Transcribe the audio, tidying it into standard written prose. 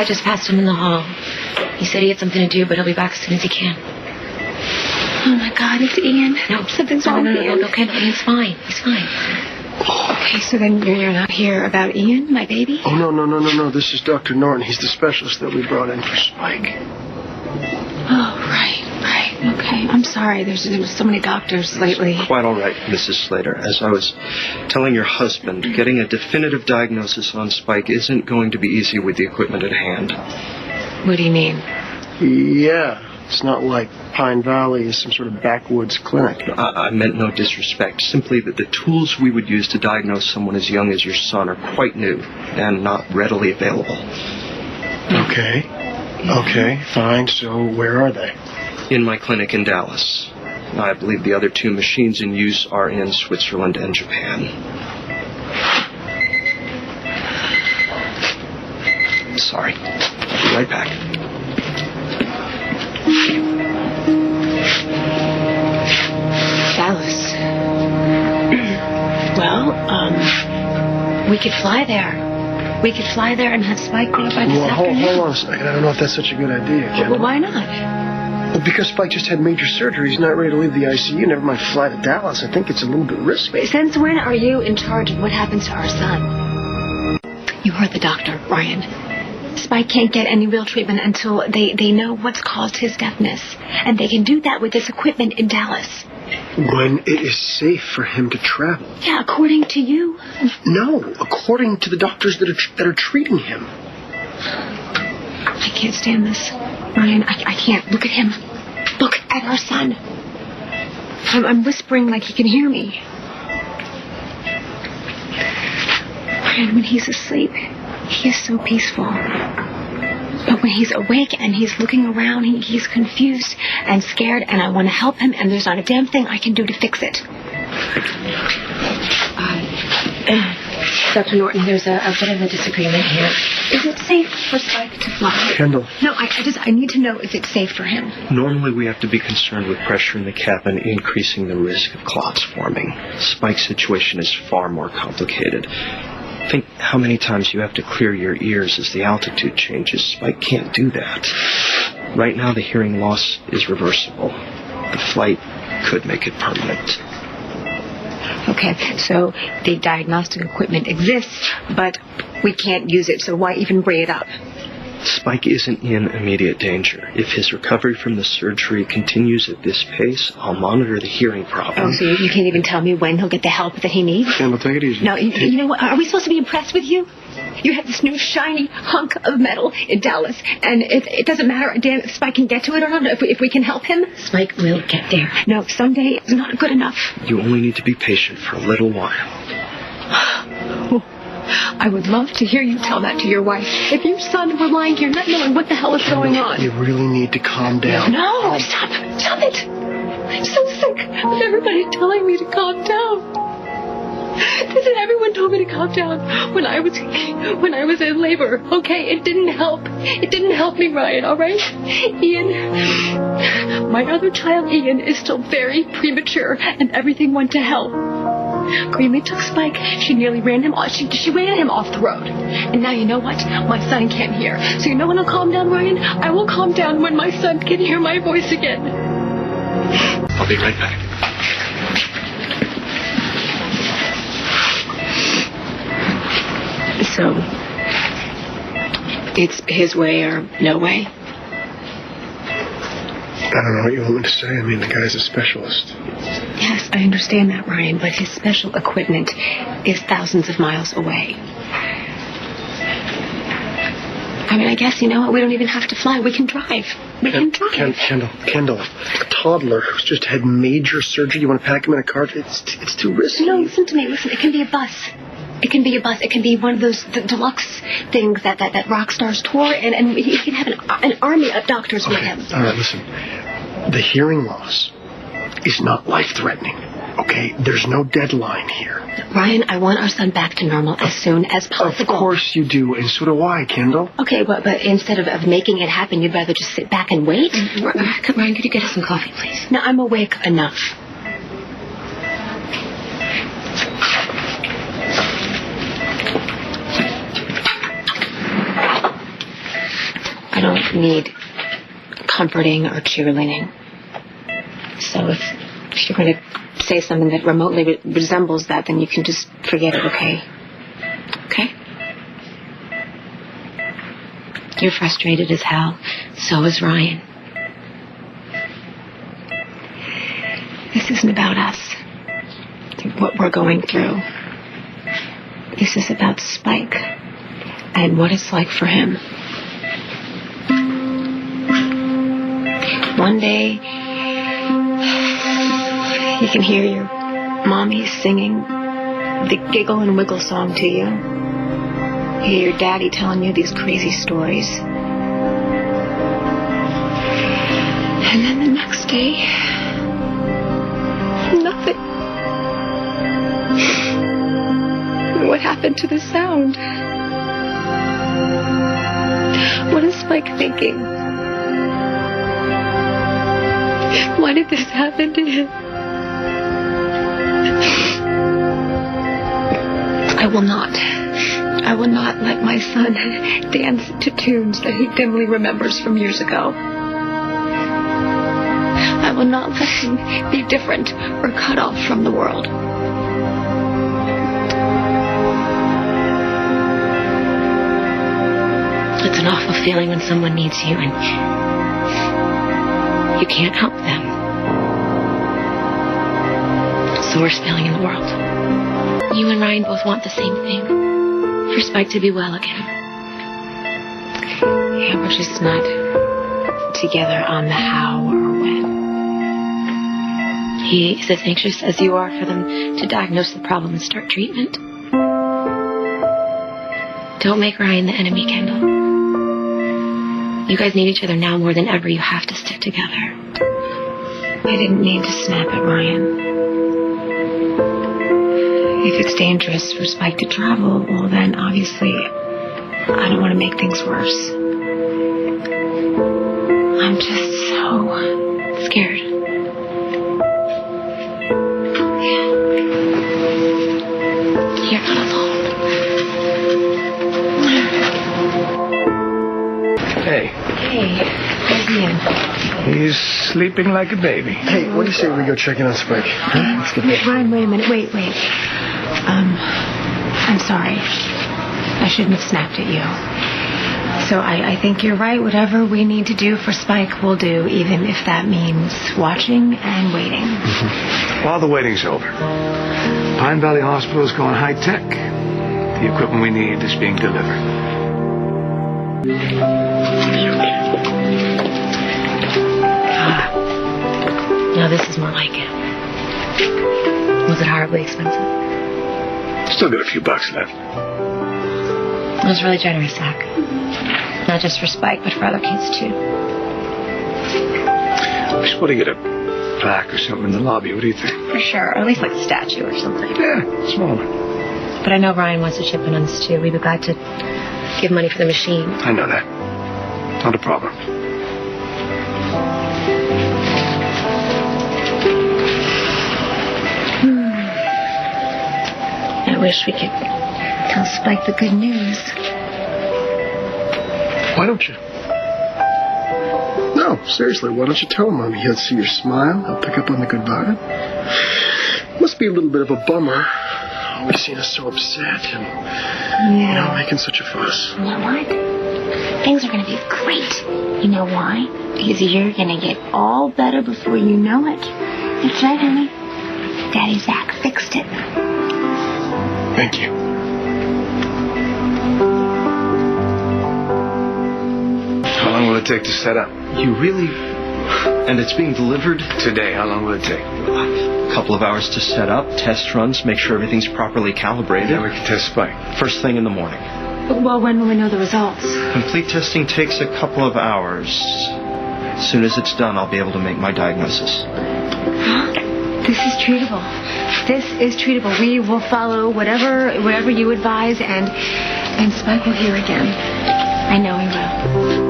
I just passed him in the hall. He said he had something to do, but he'll be back as soon as he can. Oh, my God, it's Ian. No, something's wrong with Ian. No, okay, he's fine. He's fine. Okay, so then you're not here about Ian, my baby? Oh, no. This is Dr. Norton. He's the specialist that we brought in for Spike. Oh, right. Okay, I'm sorry. There's so many doctors lately. Quite all right, Mrs. Slater. As I was telling your husband, getting a definitive diagnosis on Spike isn't going to be easy with the equipment at hand. What do you mean? Yeah, it's not like Pine Valley is some sort of backwoods clinic. I meant no disrespect. Simply that the tools we would use to diagnose someone as young as your son are quite new and not readily available. Okay, fine. So where are they? In my clinic in Dallas. I believe the other two machines in use are in Switzerland and Japan. Sorry. I'll be right back. Dallas. Well, we could fly there. We could fly there and have Spike there by this afternoon. Hold on a second. I don't know if that's such a good idea, Kendall. Well, why not? Well, because Spike just had major surgery. He's not ready to leave the ICU. Never mind fly to Dallas. I think it's a little bit risky. Since when are you in charge of what happens to our son? You heard the doctor, Ryan. Spike can't get any real treatment until they know what's caused his deafness. And they can do that with this equipment in Dallas. When it is safe for him to travel. Yeah, according to you. No, according to the doctors that are treating him. I can't stand this. Ryan, I can't. Look at him. Look at our son. I'm whispering like he can hear me. Ryan, when he's asleep, he is so peaceful. But when he's awake and he's looking around, he's confused and scared, and I want to help him, and there's not a damn thing I can do to fix it. Dr. Norton, there's a bit of a disagreement here. Is it safe for Spike to fly? Kendall. No, I need to know if it's safe for him. Normally we have to be concerned with pressure in the cabin increasing the risk of clots forming. Spike's situation is far more complicated. Think how many times you have to clear your ears as the altitude changes. Spike can't do that. Right now the hearing loss is reversible. The flight could make it permanent. Okay, so the diagnostic equipment exists, but we can't use it, so why even bring it up? Spike isn't in immediate danger. If his recovery from the surgery continues at this pace, I'll monitor the hearing problem. Oh, so you can't even tell me when he'll get the help that he needs? Kendall, take it easy. No, you know what? Are we supposed to be impressed with you? You have this new shiny hunk of metal in Dallas, and it doesn't matter if Spike can get to it or not, if we can help him. Spike will get there. No, someday is not good enough. You only need to be patient for a little while. I would love to hear you tell that to your wife. If your son were lying here not knowing what the hell is going on. You really need to calm down. No, stop it. I'm so sick of everybody telling me to calm down. Listen, everyone told me to calm down when I was in labor. Okay, it didn't help. It didn't help me, Ryan. All right, Ian. My other child, Ian, is still very premature, and everything went to hell. Creamy took Spike. She nearly ran him off. She ran him off the road. And now you know what? My son can't hear. So you know when I'll calm down, Ryan? I will calm down when my son can hear my voice again. I'll be right back. So, it's his way or no way? I don't know what you want me to say. I mean, the guy's a specialist. Yes, I understand that, Ryan, but his special equipment is thousands of miles away. I mean, I guess, you know what? We don't even have to fly. We can drive. Kendall, a toddler who's just had major surgery. You want to pack him in a car? It's too risky. No, listen to me. Listen, it can be a bus. It can be a bus. It can be one of those deluxe things that rock stars tour, and he can have an army of doctors with him. All right, listen. The hearing loss is not life-threatening, okay? There's no deadline here. Ryan, I want our son back to normal as soon as possible. Of course you do, and so do I, Kendall. Okay, but instead of making it happen, you'd rather just sit back and wait? Ryan, could you get us some coffee, please? No, I'm awake enough. need comforting or cheerleading. So if you're going to say something that remotely resembles that, then you can just forget it, okay? Okay? You're frustrated as hell. So is Ryan. This isn't about us, what we're going through. This is about Spike and what it's like for him. One day, you can hear your mommy singing the Giggle and Wiggle song to you. Hear your daddy telling you these crazy stories. And then the next day, nothing. What happened to the sound? What is Spike thinking? Why did this happen to him? I will not let my son dance to tunes that he dimly remembers from years ago. I will not let him be different or cut off from the world. It's an awful feeling when someone needs you and you can't help them. It's the worst feeling in the world. You and Ryan both want the same thing. For Spike to be well again. Yeah, we're just not together on the how or when. He is as anxious as you are for them to diagnose the problem and start treatment. Don't make Ryan the enemy, Kendall. You guys need each other now more than ever. You have to stick together. I didn't mean to snap at Ryan. If it's dangerous for Spike to travel, well then obviously I don't want to make things worse. I'm just so scared. Yeah. You're not alone. Hey. Hey, how's Ian? He's sleeping like a baby. Hey, what do you say we go check in on Spike? Huh? Let's get there. Ryan, wait a minute. Wait. I'm sorry. I shouldn't have snapped at you. So I think you're right. Whatever we need to do for Spike, we'll do, even if that means watching and waiting. Mm-hmm. Well, the waiting's over. Pine Valley Hospital is going high-tech. The equipment we need is being delivered. No, this is more like it. Was it horribly expensive? Still got a few bucks left. It was really generous, Zach. Not just for Spike, but for other kids, too. We should probably get a plaque or something in the lobby. What do you think? For sure. Or at least like a statue or something. Yeah, small one. But I know Ryan wants to chip in on this, too. We'd be glad to give money for the machine. I know that. Not a problem. I wish we could tell Spike the good news. Why don't you? No, seriously, why don't you tell him? I mean, he'll see your smile. He'll pick up on the good vibe. Must be a little bit of a bummer. Always seen us so upset and, making such a fuss. You know what? Things are going to be great. You know why? Because you're going to get all better before you know it. That's right, honey. Daddy Zach fixed it. Thank you. How long will it take to set up? You really... And it's being delivered? Today, how long will it take? A couple of hours to set up, test runs, make sure everything's properly calibrated. Then we can test Spike. First thing in the morning. Well, when will we know the results? Complete testing takes a couple of hours. As soon as it's done, I'll be able to make my diagnosis. This is treatable. This is treatable. We will follow whatever you advise, and Spike will hear again. I know he will.